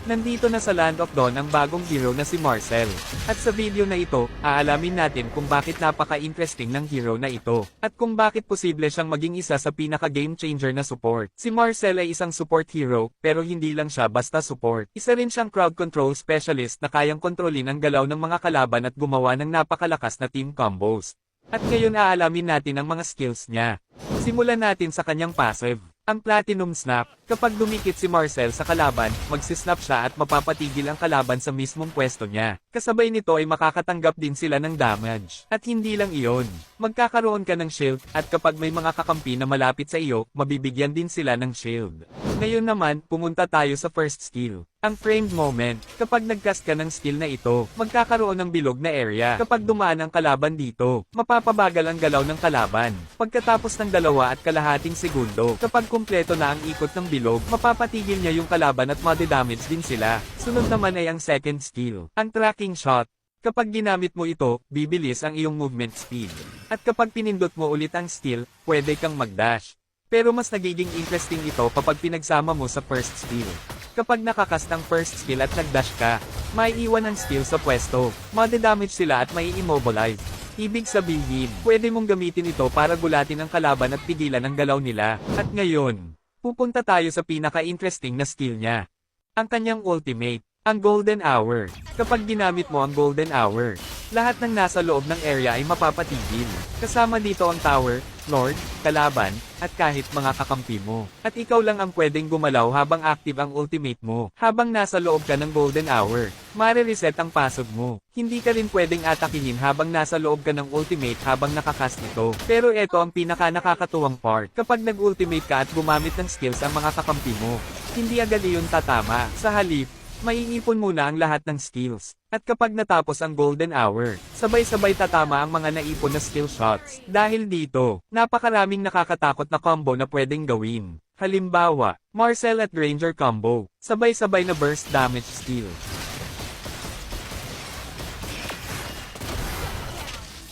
Nandito na sa Land of Dawn ang bagong hero na si Marcel. At sa video na ito, aalamin natin kung bakit napaka-interesting ng hero na ito, at kung bakit posible siyang maging isa sa pinaka-game changer na support. Si Marcel ay isang support hero, pero hindi lang siya basta support. Isa rin siyang crowd control specialist na kayang kontrolin ang galaw ng mga kalaban at gumawa ng napakalakas na team combos. At ngayon aalamin natin ang mga skills niya. Simulan natin sa kanyang passive. Ang Platinum Snap. Kapag dumikit si Marcel sa kalaban, magsisnap siya at mapapatigil ang kalaban sa mismong pwesto niya. Kasabay nito ay makakatanggap din sila ng damage. At hindi lang iyon. Magkakaroon ka ng shield, at kapag may mga kakampi na malapit sa iyo, mabibigyan din sila ng shield. Ngayon naman, pumunta tayo sa first skill. Ang Framed Moment. Kapag nagcast ka ng skill na ito, magkakaroon ng bilog na area. Kapag dumaan ang kalaban dito, mapapabagal ang galaw ng kalaban. Pagkatapos ng 2.5 segundo, kapag kumpleto na ang ikot ng bilog, mapapatigil niya yung kalaban at madidamage din sila. Sunod naman ay ang second skill, ang Tracking Shot. Kapag ginamit mo ito, bibilis ang iyong movement speed. At kapag pinindot mo ulit ang skill, pwede kang magdash. Pero mas nagiging interesting ito kapag pinagsama mo sa first skill. Kapag nakakast ang first skill at nagdash ka, may iwan ang skill sa pwesto, madidamage sila at may immobilize. Ibig sabihin, pwede mong gamitin ito para gulatin ang kalaban at pigilan ang galaw nila. At ngayon, pupunta tayo sa pinaka-interesting na skill niya. Ang kanyang ultimate, ang Golden Hour. Kapag ginamit mo ang Golden Hour, lahat ng nasa loob ng area ay mapapatigil. Kasama dito ang tower, lord, kalaban, at kahit mga kakampi mo. At ikaw lang ang pwedeng gumalaw habang active ang ultimate mo. Habang nasa loob ka ng Golden Hour, mare-reset ang passive mo. Hindi ka rin pwedeng atakihin habang nasa loob ka ng ultimate habang nakakast ito. Pero ito ang pinaka-nakakatuwang part. Kapag nag-ultimate ka at gumamit ng skills ang mga kakampi mo, hindi agad iyon tatama. Sa halip, maiipon muna ang lahat ng skills. At kapag natapos ang Golden Hour, sabay-sabay tatama ang mga naipon na skill shots. Dahil dito, napakaraming nakakatakot na combo na pwedeng gawin. Halimbawa, Marcel at Ranger combo, sabay-sabay na burst damage skill.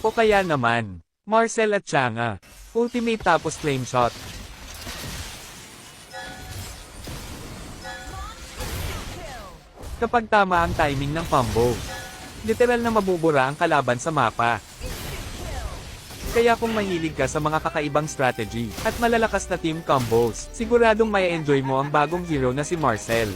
O kaya naman, Marcel at Chang'e, ultimate tapos flame shot. Kapag tama ang timing ng combo, literal na mabubura ang kalaban sa mapa. Kaya kung mahilig ka sa mga kakaibang strategy at malalakas na team combos, siguradong may enjoy mo ang bagong hero na si Marcel.